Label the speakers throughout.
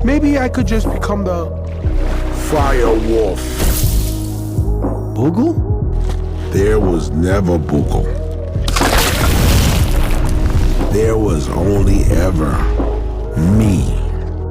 Speaker 1: Maybe I could just become the Fire Wolf.
Speaker 2: Boogle?
Speaker 3: There was never Boogle. There was only ever me.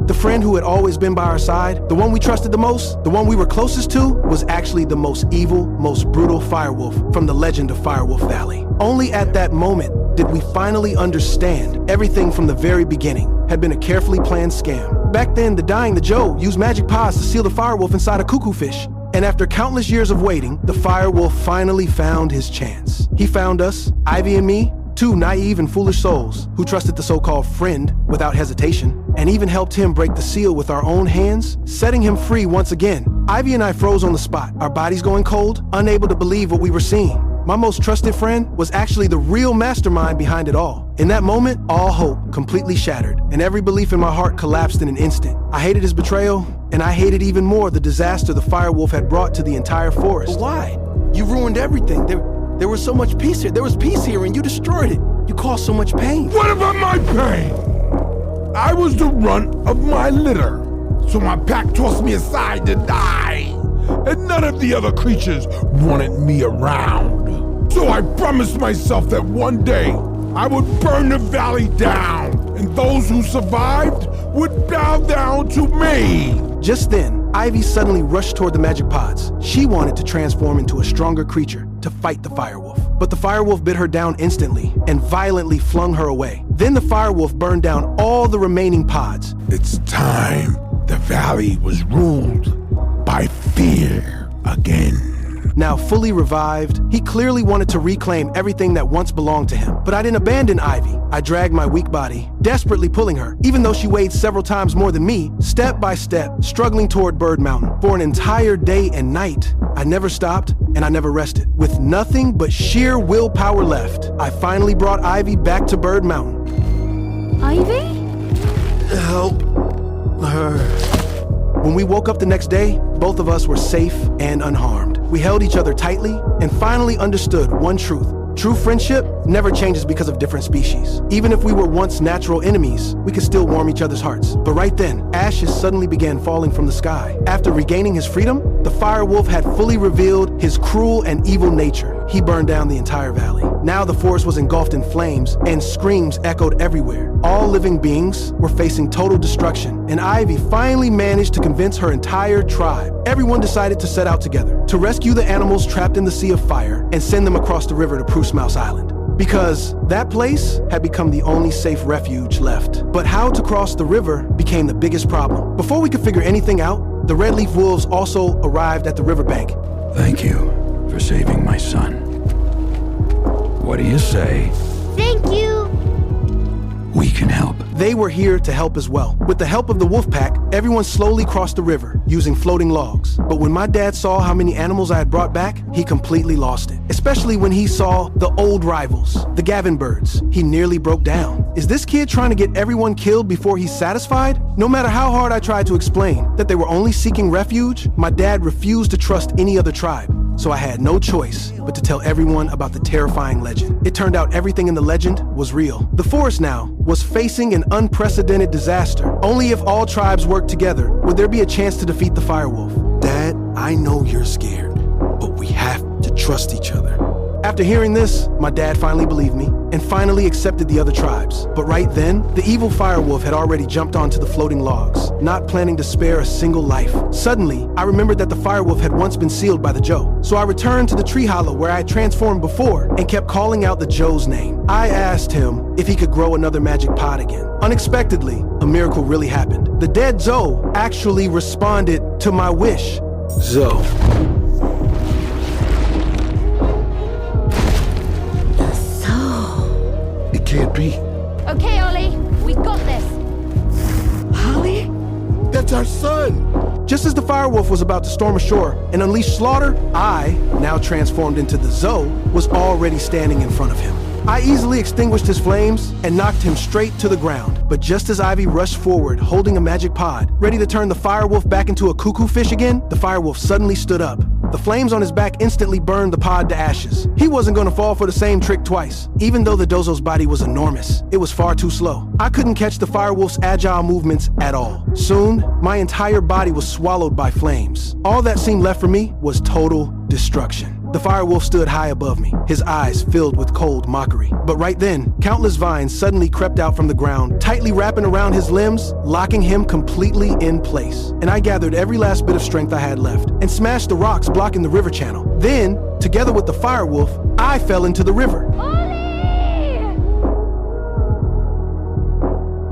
Speaker 2: The friend who had always been by our side, the one we trusted the most, the one we were closest to, was actually the most evil, most brutal firewolf from the legend of Firewolf Valley. Only at that moment did we finally understand everything from the very beginning had been a carefully planned scam. Back then, the Joe used magic pods to seal the firewolf inside a cuckoo fish. And after countless years of waiting, the firewolf finally found his chance. He found us, Ivy and me, two naive and foolish souls who trusted the so-called friend without hesitation, and even helped him break the seal with our own hands, setting him free once again. Ivy and I froze on the spot, our bodies going cold, unable to believe what we were seeing. My most trusted friend was actually the real mastermind behind it all. In that moment, all hope completely shattered, and every belief in my heart collapsed in an instant. I hated his betrayal, and I hated even more the disaster the firewolf had brought to the entire forest.
Speaker 4: But why? You ruined everything. There was so much peace here. There was peace here, and you destroyed it. You caused so much pain.
Speaker 1: What about my pain? I was the runt of my litter, so my pack tossed me aside to die. And none of the other creatures wanted me around. So I promised myself that one day I would burn the valley down, and those who survived would bow down to me.
Speaker 2: Just then, Ivy suddenly rushed toward the magic pods. She wanted to transform into a stronger creature to fight the firewolf. But the firewolf bit her down instantly and violently flung her away. Then the firewolf burned down all the remaining pods.
Speaker 1: It's time the valley was ruled by fear again.
Speaker 2: Now fully revived, he clearly wanted to reclaim everything that once belonged to him. But I didn't abandon Ivy. I dragged my weak body, desperately pulling her, even though she weighed several times more than me, step by step, struggling toward Bird Mountain. For an entire day and night, I never stopped and I never rested. With nothing but sheer willpower left, I finally brought Ivy back to Bird Mountain.
Speaker 5: Ivy?
Speaker 4: Help her.
Speaker 2: When we woke up the next day, both of us were safe and unharmed. We held each other tightly and finally understood one truth. True friendship never changes because of different species. Even if we were once natural enemies, we could still warm each other's hearts. But right then, ashes suddenly began falling from the sky. After regaining his freedom, the firewolf had fully revealed his cruel and evil nature. He burned down the entire valley. Now the forest was engulfed in flames and screams echoed everywhere. All living beings were facing total destruction, and Ivy finally managed to convince her entire tribe. Everyone decided to set out together to rescue the animals trapped in the sea of fire and send them across the river to Spruce Mouse Island, because that place had become the only safe refuge left. But how to cross the river became the biggest problem. Before we could figure anything out, the Red Leaf Wolves also arrived at the riverbank.
Speaker 6: Thank you for saving my son. What do you say?
Speaker 5: Thank you.
Speaker 6: We can help.
Speaker 2: They were here to help as well. With the help of the wolf pack, everyone slowly crossed the river using floating logs. But when my dad saw how many animals I had brought back, he completely lost it. Especially when he saw the old rivals, the Gavin birds. He nearly broke down. Is this kid trying to get everyone killed before he's satisfied? No matter how hard I tried to explain that they were only seeking refuge, my dad refused to trust any other tribe. So I had no choice but to tell everyone about the terrifying legend. It turned out everything in the legend was real. The forest now was facing an unprecedented disaster. Only if all tribes worked together would there be a chance to defeat the firewolf.
Speaker 4: Dad, I know you're scared, but we have to trust each other.
Speaker 2: After hearing this, my dad finally believed me and finally accepted the other tribes. But right then, the evil firewolf had already jumped onto the floating logs, not planning to spare a single life. Suddenly, I remembered that the firewolf had once been sealed by the Joe. So I returned to the tree hollow where I had transformed before and kept calling out the Joe's name. I asked him if he could grow another magic pod again. Unexpectedly, a miracle really happened. The dead Zoe actually responded to my wish.
Speaker 4: Zoe. It can't be.
Speaker 5: Okay, Ollie, we got this.
Speaker 4: Holly? That's our son.
Speaker 2: Just as the firewolf was about to storm ashore and unleash slaughter, I, now transformed into the Zoe, was already standing in front of him. I easily extinguished his flames and knocked him straight to the ground. But just as Ivy rushed forward, holding a magic pod, ready to turn the firewolf back into a cuckoo fish again, the firewolf suddenly stood up. The flames on his back instantly burned the pod to ashes. He wasn't gonna fall for the same trick twice. Even though the Dozo's body was enormous, it was far too slow. I couldn't catch the firewolf's agile movements at all. Soon, my entire body was swallowed by flames. All that seemed left for me was total destruction. The firewolf stood high above me, his eyes filled with cold mockery. But right then, countless vines suddenly crept out from the ground, tightly wrapping around his limbs, locking him completely in place. And I gathered every last bit of strength I had left and smashed the rocks blocking the river channel. Then, together with the firewolf, I fell into the river.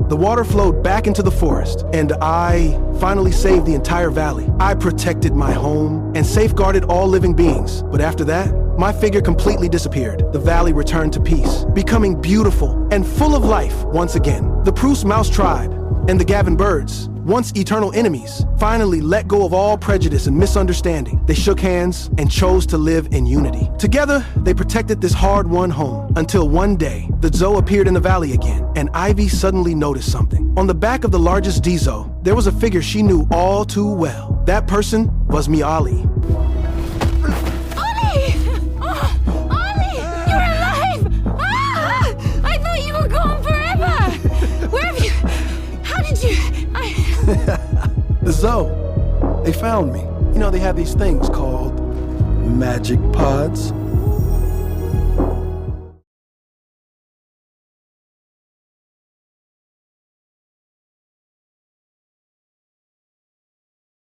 Speaker 2: The water flowed back into the forest, and I finally saved the entire valley. I protected my home and safeguarded all living beings. But after that, my figure completely disappeared. The valley returned to peace, becoming beautiful and full of life once again. The Pruss Mouse tribe and the Gavin birds, once eternal enemies, finally let go of all prejudice and misunderstanding. They shook hands and chose to live in unity. Together, they protected this hard-won home until one day, the Zo appeared in the valley again, and Ivy suddenly noticed something. On the back of the largest Dizo, there was a figure she knew all too well. That person was Miali.
Speaker 5: Ollie! Oh, Ollie! You're alive! Ah! I thought you were gone forever! Where have you... How did you...
Speaker 4: The Zo, they found me. You know, they have these things called magic pods.